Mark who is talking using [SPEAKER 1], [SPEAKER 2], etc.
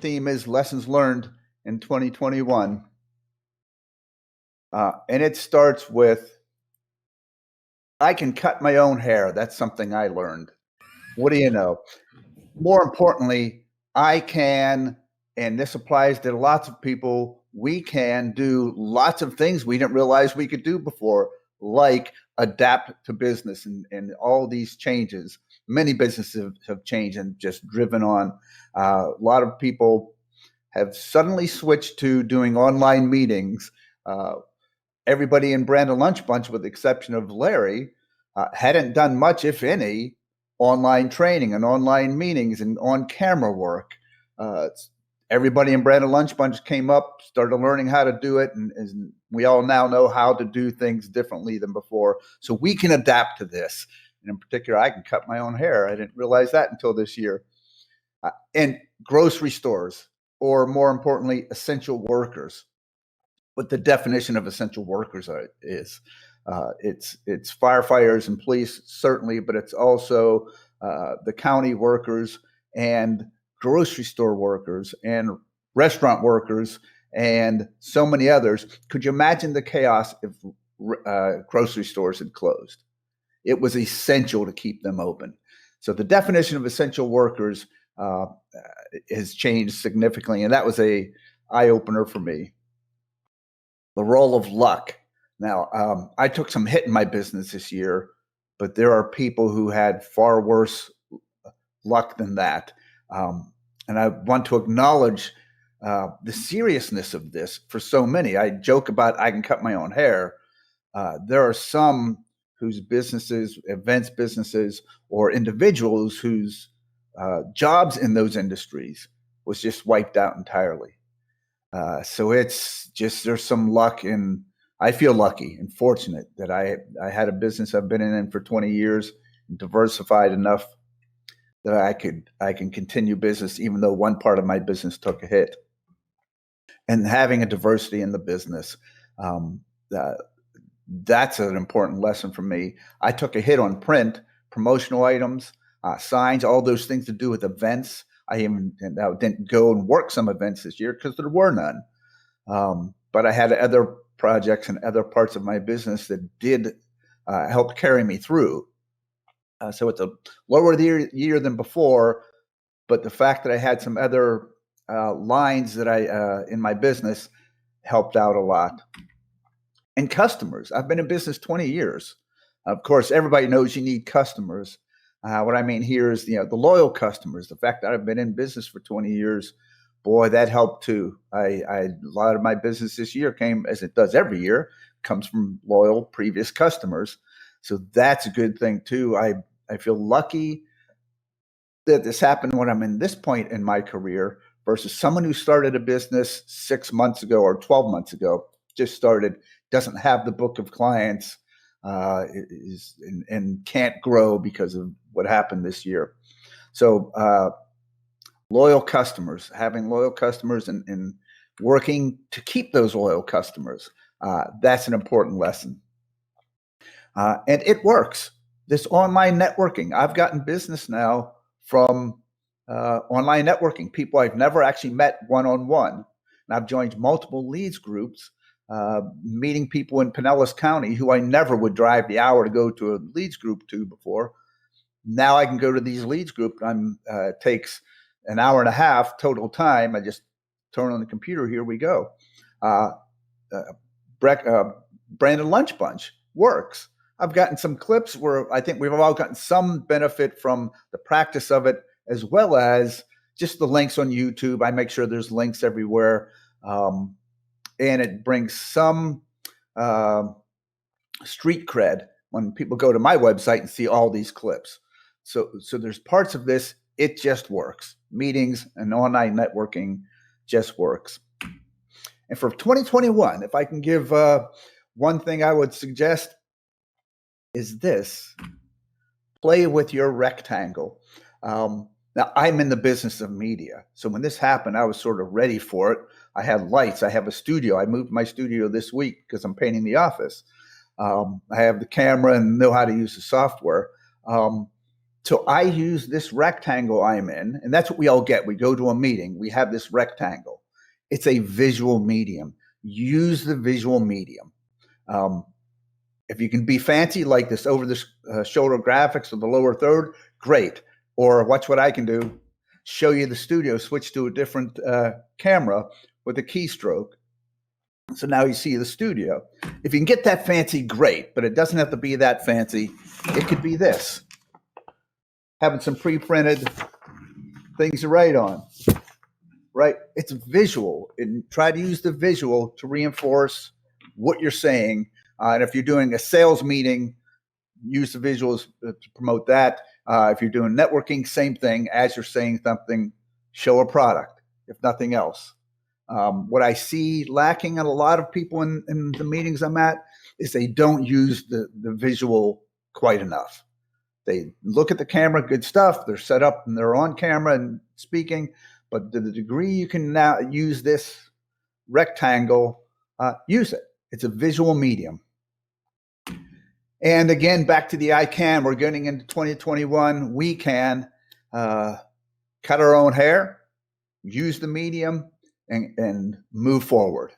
[SPEAKER 1] theme is lessons learned in 2021. And it starts with, I can cut my own hair. That's something I learned. What do you know? More importantly, I can, and this applies to lots of people, we can do lots of things we didn't realize we could do before, like adapt to business and all these changes. Many businesses have changed and just driven on. A lot of people have suddenly switched to doing online meetings. Everybody in Brandon Lunch Bunch, with the exception of Larry, hadn't done much, if any, online training and online meetings and on-camera work. Everybody in Brandon Lunch Bunch came up, started learning how to do it, and we all now know how to do things differently than before. So we can adapt to this. And in particular, I can cut my own hair. I didn't realize that until this year. And grocery stores, or more importantly, essential workers. What the definition of essential workers is. It's firefighters and police, certainly, but it's also the county workers and grocery store workers and restaurant workers and so many others. Could you imagine the chaos if grocery stores had closed? It was essential to keep them open. So the definition of essential workers has changed significantly, and that was a eye-opener for me. The role of luck. Now, I took some hit in my business this year, but there are people who had far worse luck than that. And I want to acknowledge the seriousness of this for so many. I joke about I can cut my own hair. There are some whose businesses, events businesses, or individuals whose jobs in those industries was just wiped out entirely. So it's just, there's some luck in, I feel lucky and fortunate that I had a business I've been in for 20 years, diversified enough that I can continue business even though one part of my business took a hit. And having a diversity in the business, that's an important lesson for me. I took a hit on print, promotional items, signs, all those things to do with events. I didn't go and work some events this year because there were none. But I had other projects and other parts of my business that did help carry me through. So it's a lower year than before, but the fact that I had some other lines that I in my business helped out a lot. And customers. I've been in business 20 years. Of course, everybody knows you need customers. What I mean here is, the loyal customers. The fact that I've been in business for 20 years, boy, that helped too. A lot of my business this year came, as it does every year, comes from loyal previous customers. So that's a good thing too. I feel lucky that this happened when I'm in this point in my career versus someone who started a business 6 months ago or 12 months ago, just started, doesn't have the book of clients, and can't grow because of what happened this year. So loyal customers, having loyal customers and working to keep those loyal customers, that's an important lesson. And it works. This online networking, I've gotten business now from online networking, people I've never actually met one-on-one. And I've joined multiple leads groups, meeting people in Pinellas County who I never would drive the hour to go to a leads group to before. Now I can go to these leads group. It takes an hour and a half total time. I just turn on the computer. Here we go. Brandon Lunch Bunch works. I've gotten some clips where I think we've all gotten some benefit from the practice of it, as well as just the links on YouTube. I make sure there's links everywhere. And it brings some street cred when people go to my website and see all these clips. So there's parts of this, it just works. Meetings and online networking just works. And for 2021, if I can give one thing I would suggest is this: play with your rectangle. Now, I'm in the business of media. So when this happened, I was sort of ready for it. I had lights. I have a studio. I moved my studio this week because I'm painting the office. I have the camera and know how to use the software. So I use this rectangle I'm in, and that's what we all get. We go to a meeting, we have this rectangle. It's a visual medium. Use the visual medium. If you can be fancy like this over the shoulder graphics of the lower third, great. Or watch what I can do, show you the studio, switch to a different camera with a keystroke. So now you see the studio. If you can get that fancy, great, but it doesn't have to be that fancy. It could be this. Having some pre-printed things to write on, right? It's visual, and try to use the visual to reinforce what you're saying. And if you're doing a sales meeting, use the visuals to promote that. If you're doing networking, same thing. As you're saying something, show a product, if nothing else. What I see lacking in a lot of people in the meetings I'm at is they don't use the visual quite enough. They look at the camera, good stuff. They're set up and they're on camera and speaking. But to the degree you can now use this rectangle, use it. It's a visual medium. And again, back to the I can. We're getting into 2021. We can cut our own hair, use the medium, and move forward.